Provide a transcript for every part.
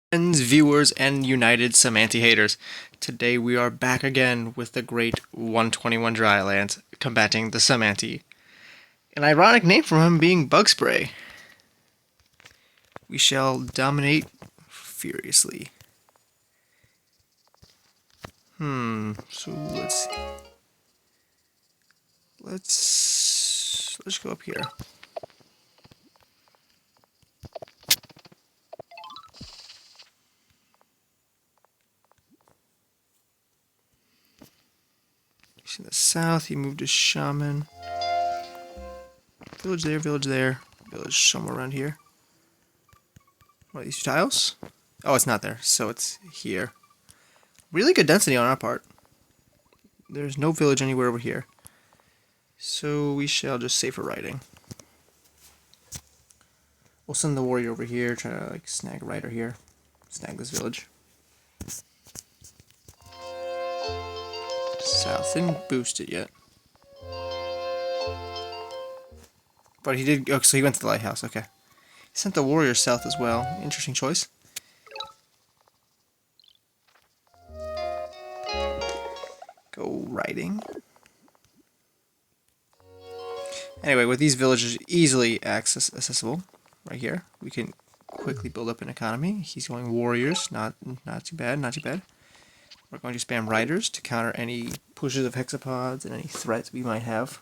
Friends, viewers, and united Cymanti haters. Today we are back again with the great 121 Drylands combating the Cymanti. An ironic name for him being Bug Spray. We shall dominate furiously. So let's go up here. He's in the south, he moved his shaman. Village there, village somewhere around here. What are these tiles? Oh, it's not there, so it's here. Really good density on our part. There's no village anywhere over here. So we shall just save for writing. We'll send the warrior over here, try to like snag a rider here. Snag this village. South, didn't boost it yet. But he did, oh, so he went to the lighthouse, okay. He sent the warrior south as well. Interesting choice. Go riding. Anyway, with these villages easily accessible, right here, we can quickly build up an economy. He's going warriors, not too bad, not too bad. We're going to spam riders to counter any pushes of hexapods and any threats we might have.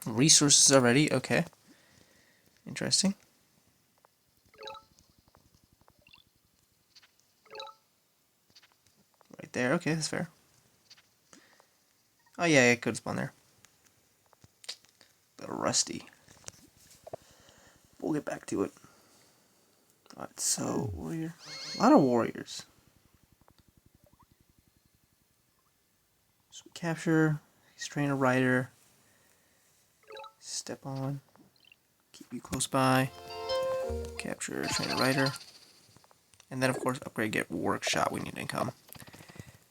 Resources already, okay. Interesting. Right there, okay, that's fair. Oh yeah, it could spawn there. A little rusty. We'll get back to it. Alright, so warrior. A lot of warriors. So we capture, he's training a rider. Step on. Keep you close by. Capture, train a rider. And then of course upgrade, get workshop, we need income.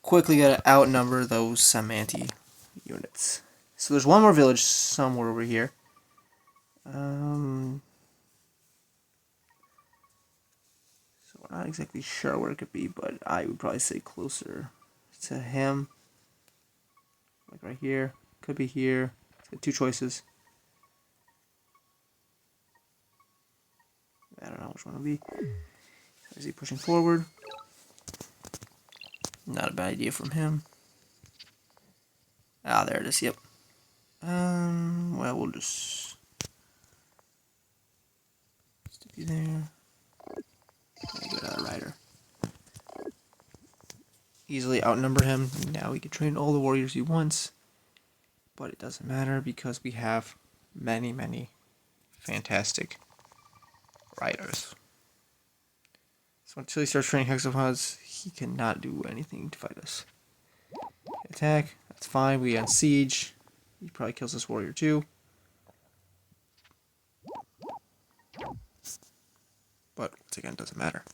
Quickly gotta outnumber those Cymanti units. So there's one more village somewhere over here. So we're not exactly sure where it could be, but I would probably say closer to him. Like right here. Could be here. It's got two choices. I don't know which one it'll be. Is he pushing forward? Not a bad idea from him. Ah, there it is, yep. Well, we'll just stick you there. Go to the rider. Easily outnumber him. Now he can train all the warriors he wants. But it doesn't matter because we have many, many fantastic riders. So until he starts training hexapods, he cannot do anything to fight us. Attack, that's fine. We on siege. He probably kills this warrior too. But once again, it doesn't matter.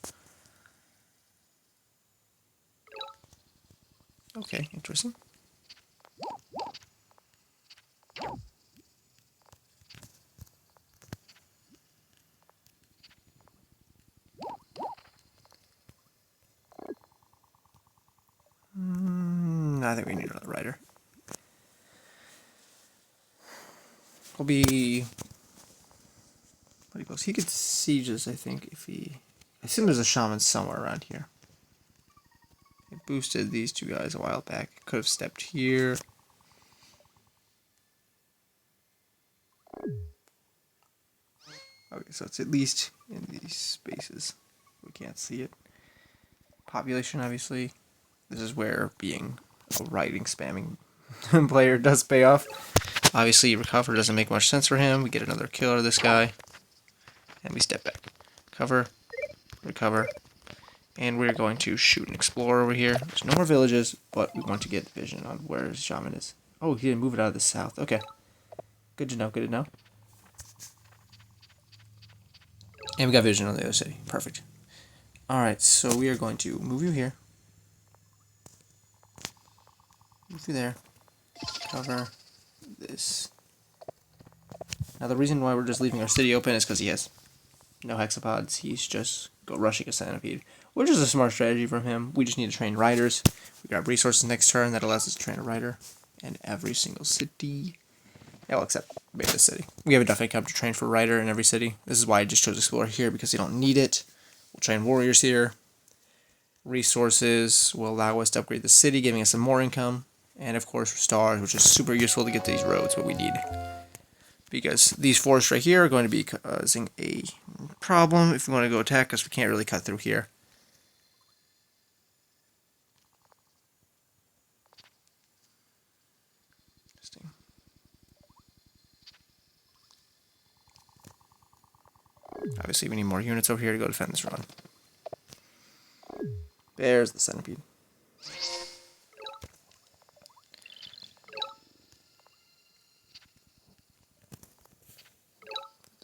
Okay, interesting. I think we need another rider. Will be. What he goes? He could siege us, I think, if he. I assume there's a shaman somewhere around here. He boosted these two guys a while back. Could have stepped here. Okay, so it's at least in these spaces. We can't see it. Population, obviously. This is where being a writing spamming player does pay off. Obviously, recover doesn't make much sense for him. We get another kill out of this guy. And we step back. Cover. Recover. And we're going to shoot and explore over here. There's no more villages, but we want to get vision on where his shaman is. Oh, he didn't move it out of the south. Okay. Good to know, good to know. And we got vision on the other city. Perfect. Alright, so we are going to move you here. Move you there. Cover this. Now the reason why we're just leaving our city open is because he has no hexapods. He's just go rushing a centipede, which is a smart strategy from him. We just need to train riders. We grab resources next turn. That allows us to train a rider in every single city. Yeah, well, except maybe this city. We have enough income to train for rider in every city. This is why I just chose explorer here, because you don't need it. We'll train warriors here. Resources will allow us to upgrade the city, giving us some more income. And of course, stars, which is super useful to get these roads, what we need. Because these forests right here are going to be causing a problem if we want to go attack, because we can't really cut through here. Interesting. Obviously, we need more units over here to go defend this run. There's the centipede.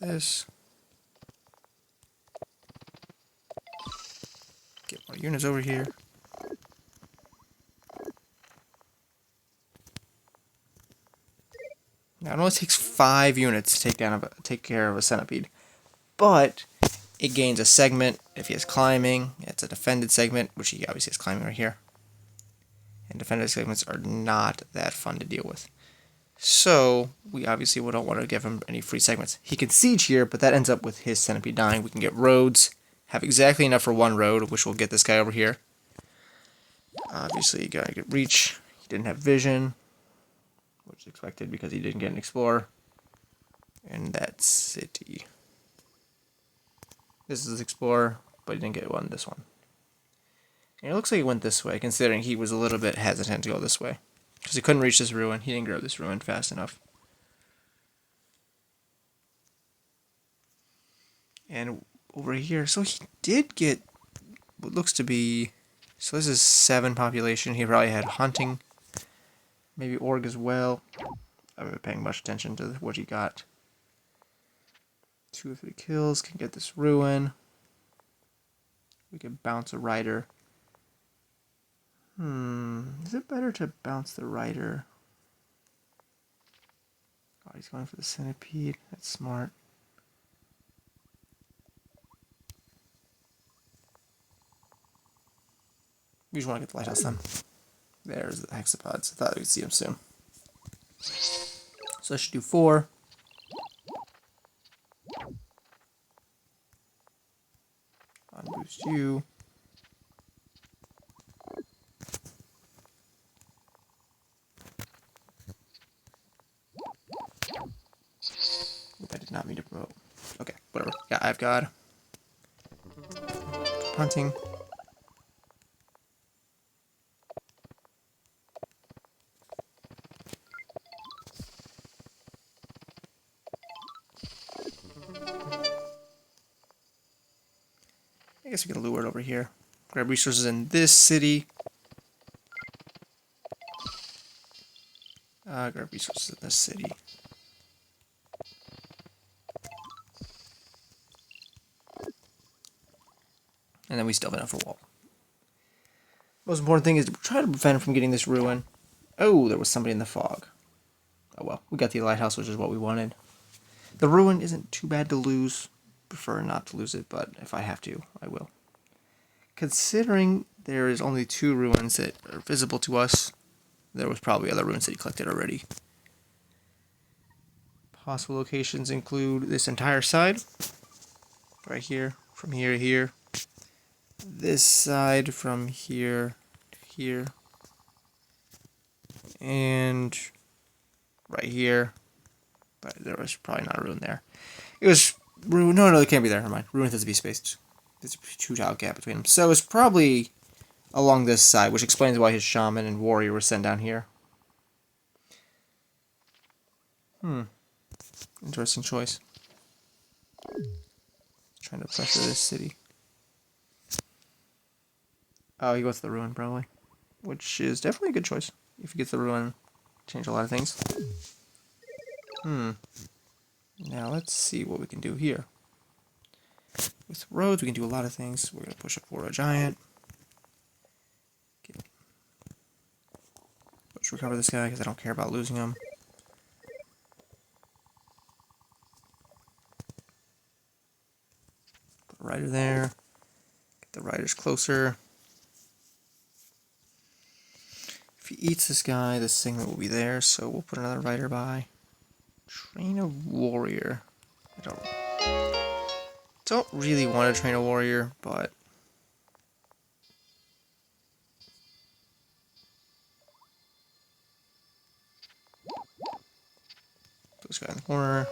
This. Get more units over here. Now it only takes 5 units to take care of a centipede, but it gains a segment if he has climbing. It's a defended segment, which he obviously has climbing right here. And defended segments are not that fun to deal with. So we obviously don't want to give him any free segments. He can siege here, but that ends up with his centipede dying. We can get roads, have exactly enough for 1 road, which will get this guy over here. Obviously, you gotta get reach. He didn't have vision, which is expected because he didn't get an explorer. And that city. This is explorer, but he didn't get one. This one. And it looks like he went this way, considering he was a little bit hesitant to go this way. Because he couldn't reach this ruin. He didn't grab this ruin fast enough. And over here, so he did get what looks to be... So this is 7 population. He probably had hunting. Maybe org as well. I haven't been paying much attention to what he got. 2 or 3 kills. Can get this ruin. We could bounce a rider. Is it better to bounce the rider? Oh, he's going for the centipede. That's smart. We just want to get the lighthouse then. There's the hexapods. I thought we'd see them soon. So I should do 4. Unboost you. I did not mean to promote. Okay, whatever. Yeah, I've got hunting. I guess we can lure it over here. Grab resources in this city. Grab resources in this city. And then we still have enough for wall. Most important thing is to try to prevent him from getting this ruin. Oh, there was somebody in the fog. Oh well, we got the lighthouse, which is what we wanted. The ruin isn't too bad to lose. Prefer not to lose it, but if I have to, I will. Considering there is only 2 ruins that are visible to us, there was probably other ruins that he collected already. Possible locations include this entire side. Right here, from here to here. This side from here to here. And right here. But there was probably not a ruin there. It was ruin. No, it can't be there. Never mind. Ruin has to be spaced. There's a 2-tile gap between them. So it's probably along this side, which explains why his shaman and warrior were sent down here. Interesting choice. Trying to pressure this city. Oh, he goes to the ruin, probably. Which is definitely a good choice. If he gets the ruin, change a lot of things. Now let's see what we can do here. With roads, we can do a lot of things. We're going to push up for a giant. Okay. Let's recover this guy because I don't care about losing him. Rider there. Get the riders closer. If he eats this guy, the signal will be there, so we'll put another rider by. Train a warrior. I don't really want to train a warrior, but put this guy in the corner.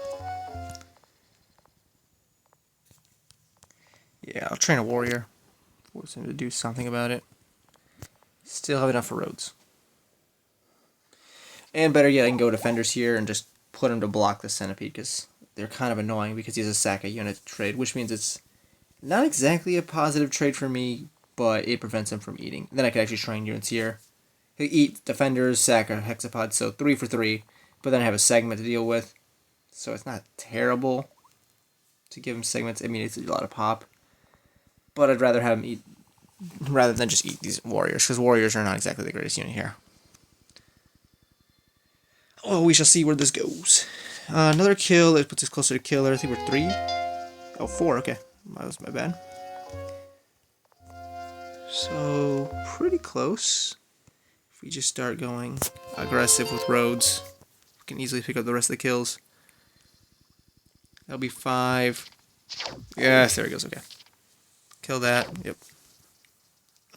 Yeah, I'll train a warrior. Force him to do something about it. Still have enough for roads. And better yet, I can go defenders here and just put him to block the centipede, because they're kind of annoying because he's a sack a unit trade, which means it's not exactly a positive trade for me, but it prevents him from eating. Then I can actually train units here. He'll eat defenders, sack a hexapod, so 3 for 3, but then I have a segment to deal with, so it's not terrible to give him segments. I mean, it's a lot of pop, but I'd rather have him eat, rather than just eat these warriors, because warriors are not exactly the greatest unit here. Oh, we shall see where this goes. Another kill. It puts us closer to killer. I think we're 3. Oh, 4. Okay. That was my bad. So, pretty close. If we just start going aggressive with roads, we can easily pick up the rest of the kills. That'll be 5. Yes, there it goes. Okay. Kill that. Yep.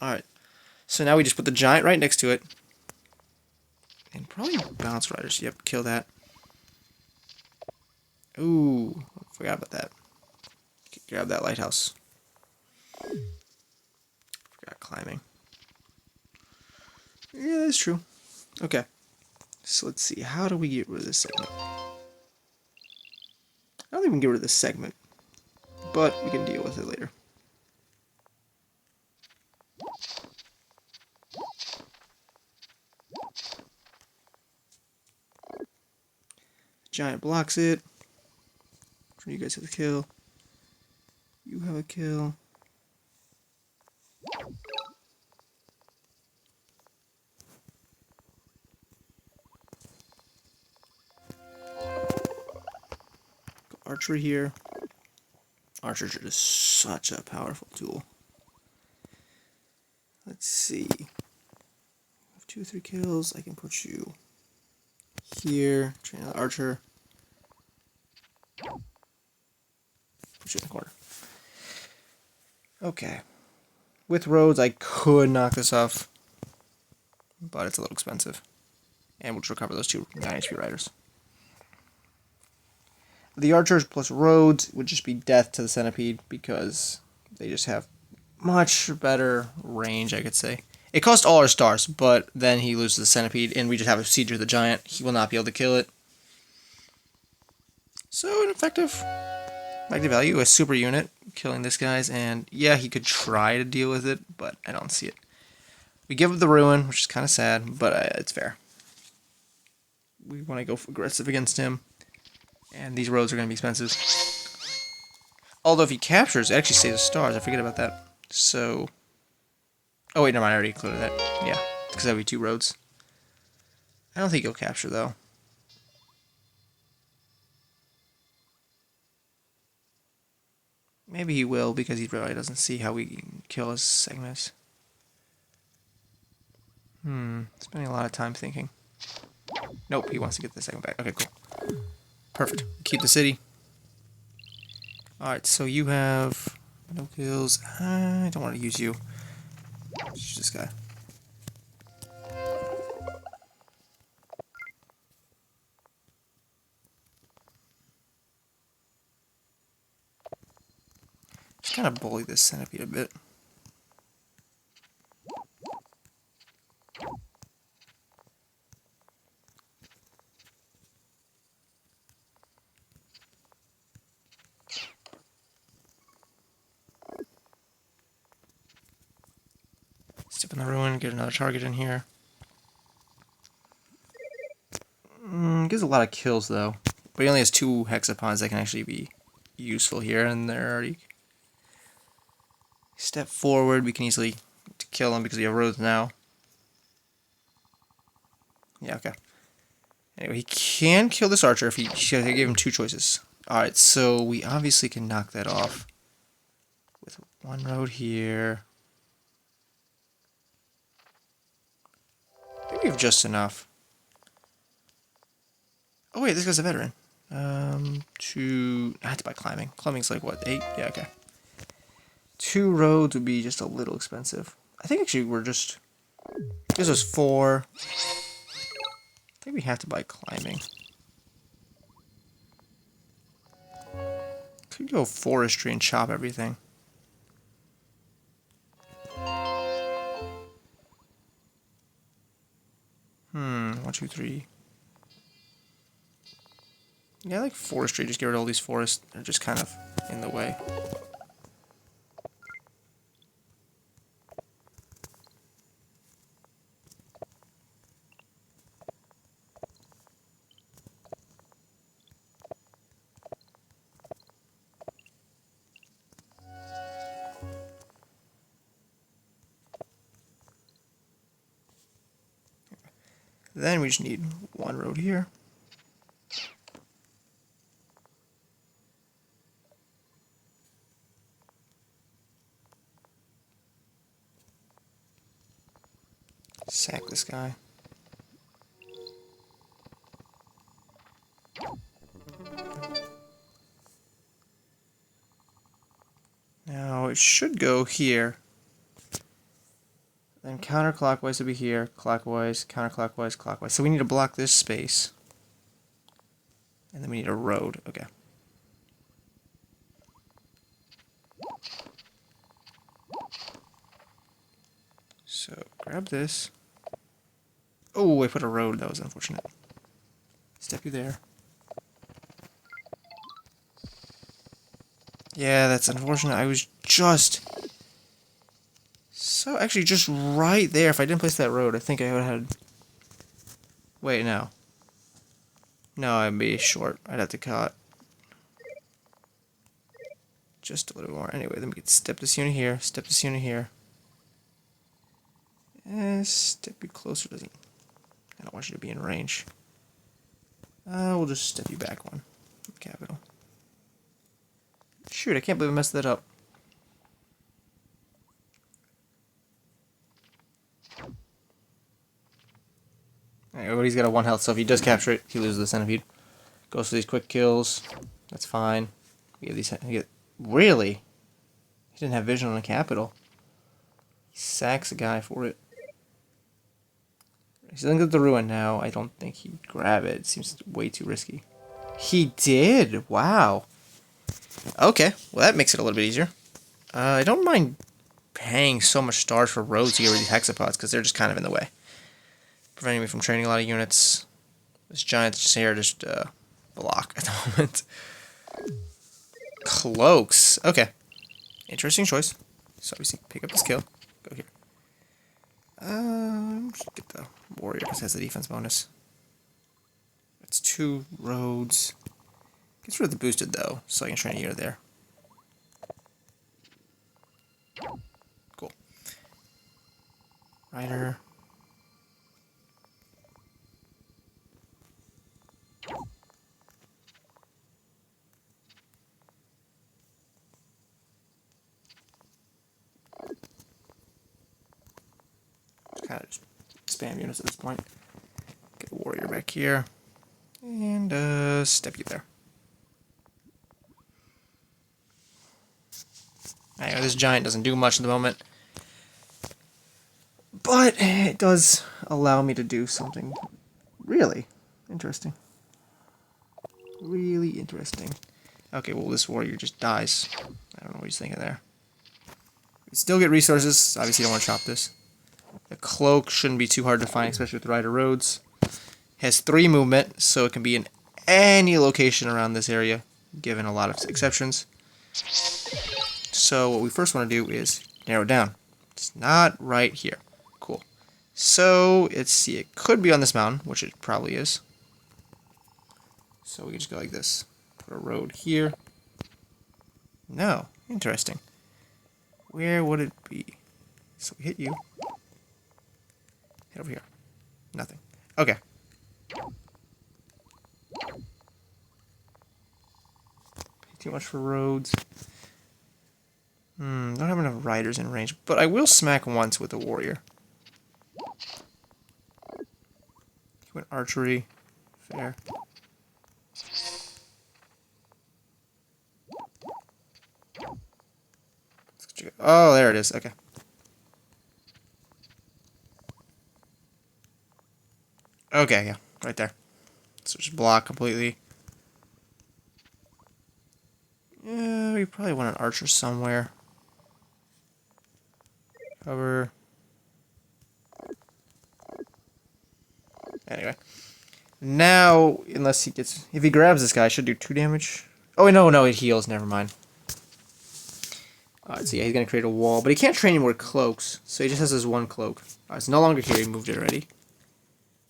Alright. So now we just put the giant right next to it. And probably bounce riders. Yep, kill that. Ooh, forgot about that. Grab that lighthouse. Forgot climbing. Yeah, that's true. Okay. So let's see. How do we get rid of this segment? I don't think we can get rid of this segment, but we can deal with it later. Giant blocks it. You guys have a kill. You have a kill. Archery here. Archers are just such a powerful tool. Let's see. I have 2 or 3 kills. I can put you here. Train another archer. Put you in the corner. Okay. With roads, I could knock this off, but it's a little expensive. And we'll just recover those 2 9 HP riders. The archers plus roads would just be death to the centipede because they just have much better range, I could say. It costs all our stars, but then he loses the centipede, and we just have a siege of the giant. He will not be able to kill it. So an effective value, a super unit, killing this guy's, and yeah, he could try to deal with it, but I don't see it. We give him the ruin, which is kind of sad, but it's fair. We want to go aggressive against him. And these roads are going to be expensive. Although if he captures, it actually saves the stars. I forget about that. So... Oh wait, never mind. I already included that. Yeah, because that would be 2 roads. I don't think he'll capture, though. Maybe he will, because he really doesn't see how we can kill his segments. Spending a lot of time thinking. Nope, he wants to get the segment back. Okay, cool. Perfect. Keep the city. Alright, so you have no kills. I don't want to use you. Use this guy. Just kind of bully this centipede a bit. Step in the ruin, get another target in here. Gives a lot of kills though, but he only has 2 hexapons that can actually be useful here, and they're already... Step forward, we can easily kill him because we have roads now. Yeah, okay. Anyway, he can kill this archer if I gave him 2 choices. Alright, so we obviously can knock that off. One road here. I think we have just enough. Oh wait, this guy's a veteran. I had to buy climbing. Climbing's like what, 8? Yeah, okay. 2 roads would be just a little expensive. I think actually we're just... This was 4. I think we have to buy climbing. Could go forestry and chop everything. 1, 2, 3. Yeah, I like forestry. Just get rid of all these forests. They're just kind of in the way. Then we just need 1 road here. Sack this guy. Now it should go here. Then counterclockwise will be here. Clockwise, counterclockwise, clockwise. So we need to block this space. And then we need a road. Okay. So grab this. Oh, I put a road. That was unfortunate. Step you there. Yeah, that's unfortunate. I was just... So, actually, just right there. If I didn't place that road, I think I would have had... Wait, no. No, I'd be short. I'd have to cut just a little more. Anyway, then we could step this unit here, step this unit here. Step you closer. Doesn't... I don't want you to be in range. We'll just step you back 1. Capital. Shoot, I can't believe I messed that up. Alright, well, he's got a 1 health, so if he does capture it, he loses the centipede. Goes for these quick kills. That's fine. We get these. Really? He didn't have vision on a capital. He sacks a guy for it. He's gonna get the ruin now. I don't think he'd grab it. It seems way too risky. He did! Wow. Okay, well that makes it a little bit easier. I don't mind paying so much stars for roads to get rid of these hexapods, because they're just kind of in the way. Preventing me from training a lot of units. This giant's just here, just block at the moment. Cloaks. Okay. Interesting choice. So obviously pick up this kill. Go here. Just get the warrior because it has the defense bonus. That's 2 roads. Gets rid of the boosted though, so I can train a unit there. Cool. Rider. Kind of just spam units at this point. Get a warrior back here. And step you there. Anyway, this giant doesn't do much at the moment. But it does allow me to do something really interesting. Really interesting. Okay, well this warrior just dies. I don't know what he's thinking there. We still get resources. Obviously, you don't want to chop this. The cloak shouldn't be too hard to find, especially with rider roads. Has 3 movement, so it can be in any location around this area, given a lot of exceptions. So what we first want to do is narrow it down. It's not right here. Cool. So let's see, it could be on this mountain, which it probably is. So we can just go like this. Put a road here. No. Interesting. Where would it be? So we hit you. Hit over here. Nothing. Okay. Pay too much for roads. Don't have enough riders in range, but I will smack once with a warrior. He went archery. Fair. Oh, there it is. Okay. Okay, yeah. Right there. So just block completely. Yeah, we probably want an archer somewhere. Cover. Anyway. Now, unless he gets... If he grabs this guy, I should do 2 damage. Oh, no, it heals. Never mind. Alright, so yeah, he's going to create a wall. But he can't train any more cloaks, so he just has his 1 cloak. Alright, it's no longer here. He moved it already.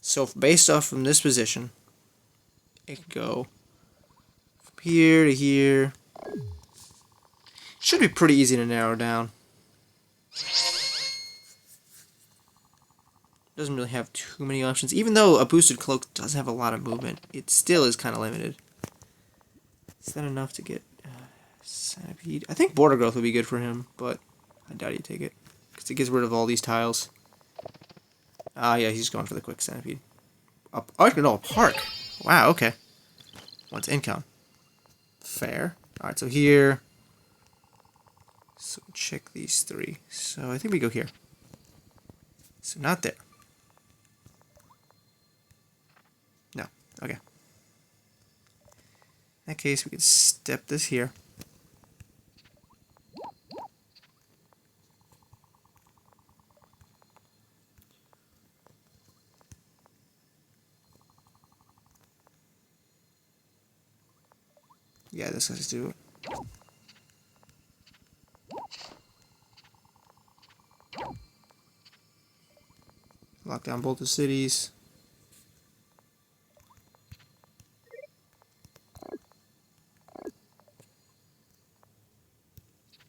So, based off from this position, it can go from here to here. Should be pretty easy to narrow down. Doesn't really have too many options. Even though a boosted cloak does have a lot of movement, it still is kind of limited. Is that enough to get centipede? I think border growth would be good for him, but I doubt he'd take it. Because it gets rid of all these tiles. Ah, yeah, he's going for the quick centipede. Up, oh, no, a park. Wow, okay. What's income? Fair. Alright, so here. So check these 3. So I think we go here. So not there. No. Okay. In that case, we could step this here. Yeah, this has to do it. Lock down both the cities.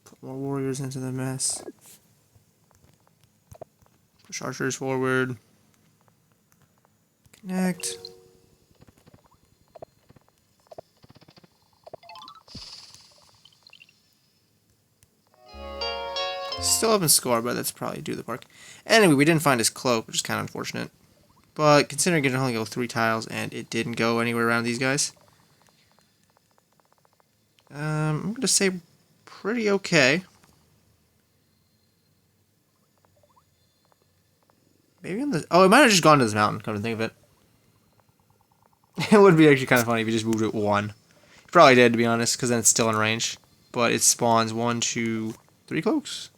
Put more warriors into the mess. Push archers forward. Connect. Still haven't scored, but that's probably due to the park. Anyway, we didn't find his cloak, which is kind of unfortunate. But considering it can only go 3 tiles and it didn't go anywhere around these guys, I'm going to say pretty okay. Maybe on the... Oh, it might have just gone to this mountain, come to think of it. It would be actually kind of funny if you just moved it 1. You probably did, to be honest, because then it's still in range. But it spawns 1, 2, 3 cloaks?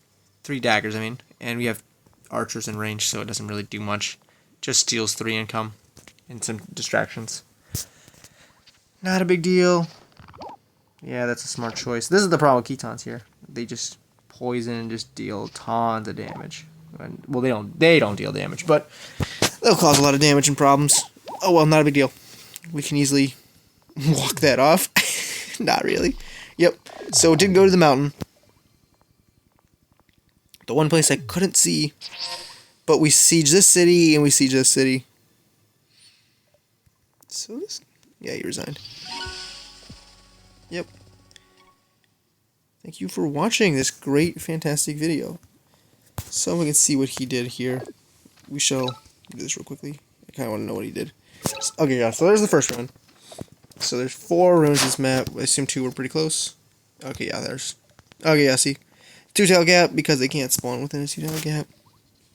3 daggers, I mean. And we have archers in range, so it doesn't really do much. Just steals 3 income and some distractions. Not a big deal. Yeah, that's a smart choice. This is the problem with Ketons here. They just poison and just deal tons of damage. And, well, they don't deal damage, but they'll cause a lot of damage and problems. Oh well, not a big deal. We can easily walk that off. Not really. Yep. So it did go to the mountain. The one place I couldn't see, but we siege this city and we siege this city. So this, yeah, he resigned. Yep. Thank you for watching this great, fantastic video. So we can see what he did here. We shall do this real quickly. I kind of want to know what he did. Okay, yeah, so there's the first run. So there's 4 runes in this map. I assume 2 were pretty close. Okay, yeah, there's... Okay, yeah, see. 2-tail gap because they can't spawn within a 2-tail gap.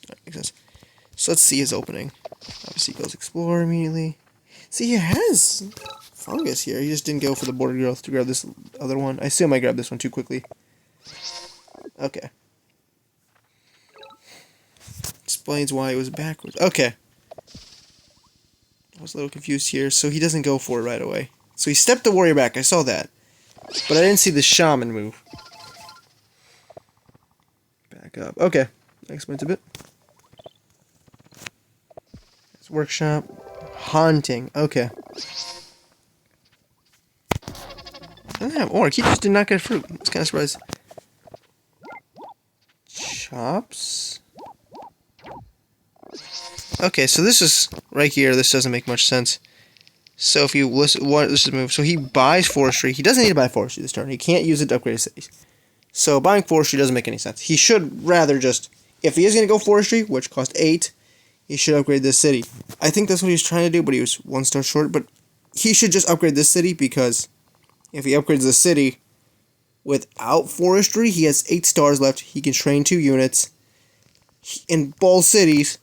That makes sense. So let's see his opening. Obviously he goes explore immediately. See, he has fungus here. He just didn't go for the border growth to grab this other one. I assume I grabbed this one too quickly. Okay. Explains why it was backwards. Okay. I was a little confused here. So he doesn't go for it right away. So he stepped the warrior back. I saw that. But I didn't see the shaman move. Back up. Okay. That explains a bit. It's workshop. Haunting. Okay. I don't have orc. He just did not get fruit. I was kind of surprised. Chops. Okay, so this is right here. This doesn't make much sense. So if you listen, what this is move. So he buys forestry. He doesn't need to buy forestry this turn. He can't use it to upgrade his cities. So buying forestry doesn't make any sense. He should rather just, if he is going to go forestry, which cost 8, he should upgrade this city. I think that's what he was trying to do, but he was 1 star short. But he should just upgrade this city, because if he upgrades the city without forestry, he has 8 stars left. He can train 2 units in both cities,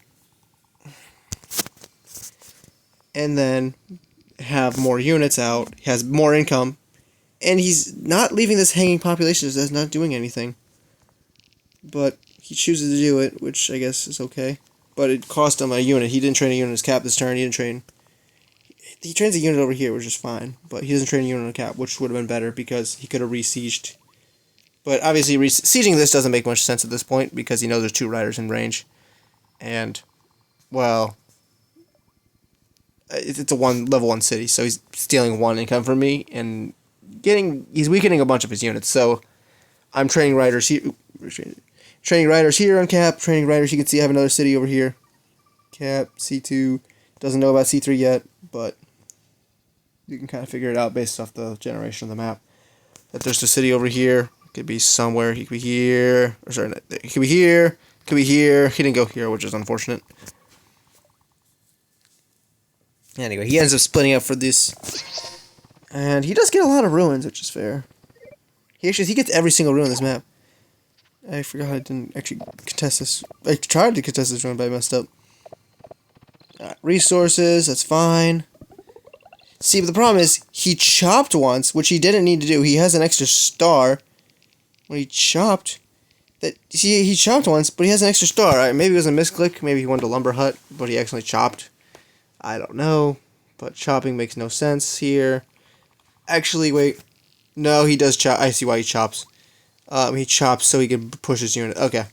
and then have more units out. He has more income, and he's not leaving this hanging population. That's not doing anything. But he chooses to do it, which I guess is okay. But it cost him a unit. He didn't train a unit in his cap this turn. He trains a unit over here, which is fine. But he doesn't train a unit on a cap, which would have been better because he could have re-sieged. But obviously, sieging this doesn't make much sense at this point because he knows there's 2 riders in range. And, well, it's a level 1 city, so he's stealing 1 income from me and he's weakening a bunch of his units. So I'm training riders here. Training riders here on cap. Training riders, you can see I have another city over here. Cap, C2. Doesn't know about C3 yet, but you can kind of figure it out based off the generation of the map. That there's a city over here. It could be somewhere. He could be here. Or sorry, it could be here. It could be here. He didn't go here, which is unfortunate. Anyway, he ends up splitting up for this. And he does get a lot of ruins, which is fair. He gets every single ruin on this map. I forgot I didn't actually contest this. I tried to contest this run, but I messed up. Resources, that's fine. See, but the problem is, he chopped once, which he didn't need to do. He has an extra star. When he chopped, he chopped once, but he has an extra star. Right? Maybe it was a misclick. Maybe he wanted a lumber hut, but he accidentally chopped. I don't know, but chopping makes no sense here. Actually, wait. No, he does chop. I see why he chops. He chops so he can push his unit. Okay.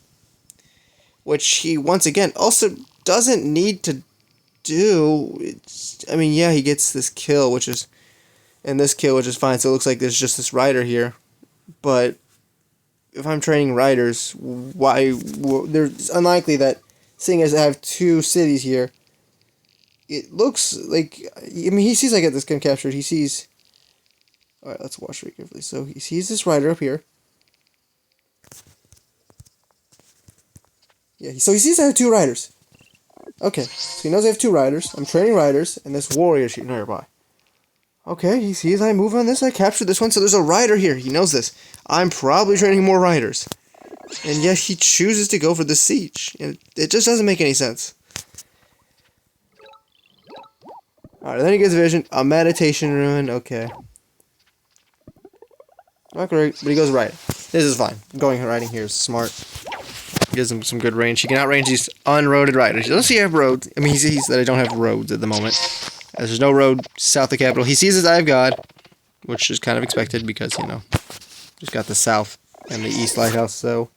Which he, once again, also doesn't need to do. I mean, yeah, he gets this kill, which is... And this kill, which is fine. So it looks like there's just this rider here. But if I'm training riders, why... There's unlikely that, seeing as I have 2 cities here, it looks like... I mean, he sees I get this gun captured. He sees... Alright, let's watch very carefully. So he sees this rider up here. Yeah, so he sees I have 2 riders. Okay, so he knows I have 2 riders. I'm training riders, and this warrior shooting nearby. Okay, he sees I move on this, I capture this one, so there's a rider here. He knows this. I'm probably training more riders. And yet he chooses to go for the siege. And it just doesn't make any sense. Alright, then he gets a vision. A meditation ruin, okay. Not great, but he goes right. This is fine. Going riding here is smart. Gives him some good range. He can outrange these unroaded riders. He doesn't see I have roads. I mean, he sees that I don't have roads at the moment. As there's no road south of the capital. He sees his Eye of God, which is kind of expected because, you know, just got the south and the east lighthouse. So,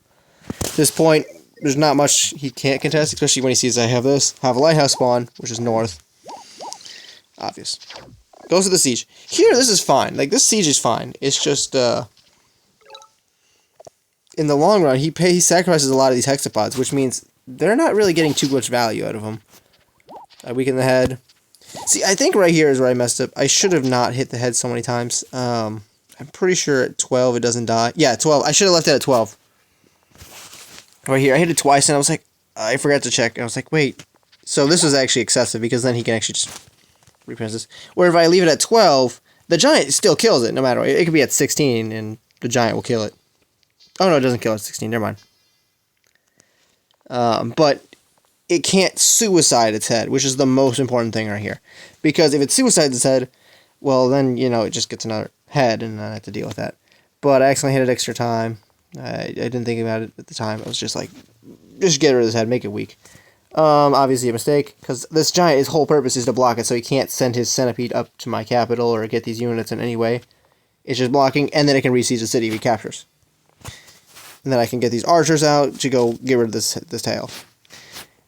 at this point, there's not much he can't contest, especially when he sees I have this. Have a lighthouse spawn, which is north. Obvious. Goes to the siege. Here, this is fine. Like, this siege is fine. It's just, in the long run, he sacrifices a lot of these hexapods, which means they're not really getting too much value out of them. I weaken the head. See, I think right here is where I messed up. I should have not hit the head so many times. I'm pretty sure at 12 it doesn't die. Yeah, 12. I should have left it at 12. Right here, I hit it twice, and I was like, I forgot to check. And I was like, wait. So this was actually excessive, because then he can actually just reprint this. Where if I leave it at 12, the giant still kills it, no matter what. It could be at 16, and the giant will kill it. Oh, no, it doesn't kill at 16. Never mind. But it can't suicide its head, which is the most important thing right here. Because if it suicides its head, well, then, you know, it just gets another head, and I have to deal with that. But I accidentally hit it extra time. I didn't think about it at the time. I was just like, just get rid of his head, make it weak. Obviously a mistake, because this giant, his whole purpose is to block it, so he can't send his centipede up to my capital or get these units in any way. It's just blocking, and then it can re-siege the city if he captures. And then I can get these archers out to go get rid of this tail.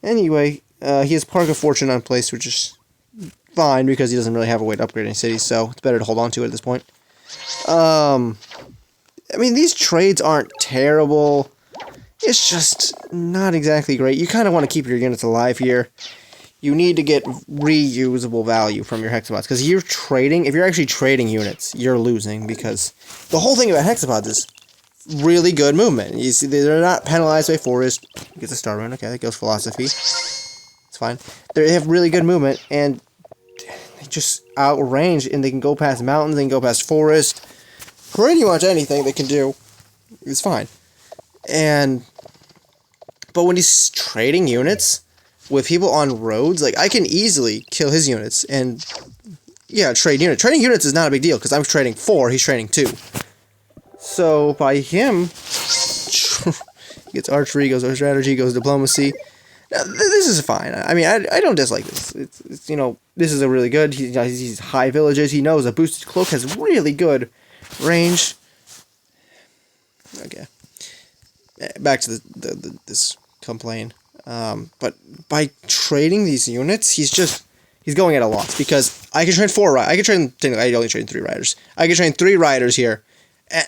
Anyway, he has Park of Fortune on place, which is fine because he doesn't really have a way to upgrade any cities, so it's better to hold on to it at this point. I mean, these trades aren't terrible. It's just not exactly great. You kind of want to keep your units alive here. You need to get reusable value from your hexapods, because if you're actually trading units, you're losing, because the whole thing about hexapods is really good movement. You see, they're not penalized by forest. Gets a star rune. Okay, that goes philosophy. It's fine. They have really good movement, and they just outrange, and they can go past mountains, they can go past forest. Pretty much anything they can do is fine. But when he's trading units with people on roads, like, I can easily kill his units and, yeah, trade units. Trading units is not a big deal, because I'm trading 4, he's trading 2. So, by him, he gets archery, goes strategy, goes diplomacy. Now, this is fine. I mean, I don't dislike this. It's, you know, this is a really good. He's high villages. He knows a boosted cloak has really good range. Okay. Back to this complaint. But by trading these units, he's going at a loss, because I can train 4 riders. I only train 3 riders. I can train 3 riders here,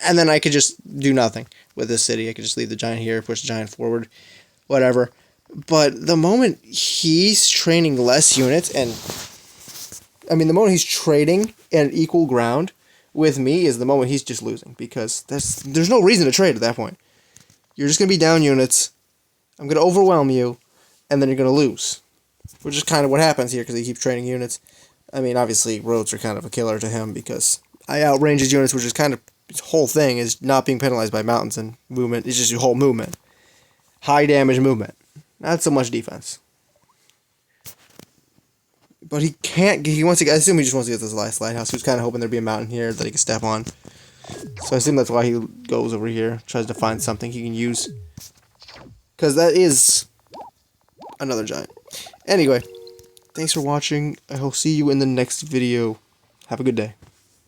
and then I could just do nothing with this city. I could just leave the giant here, push the giant forward, whatever. But the moment he's training less units, and I mean, the moment he's trading at equal ground with me is the moment he's just losing, because there's no reason to trade at that point. You're just going to be down units, I'm going to overwhelm you, and then you're going to lose. Which is kind of what happens here, because he keeps trading units. I mean, obviously, roads are kind of a killer to him, because I outrange his units, which is kind of his whole thing, is not being penalized by mountains and movement. It's just your whole movement. High damage movement. Not so much defense. But he can't, I assume he just wants to get this last lighthouse. He was kind of hoping there'd be a mountain here that he could step on. So I assume that's why he goes over here, tries to find something he can use. Because that is another giant. Anyway, thanks for watching. I will see you in the next video. Have a good day.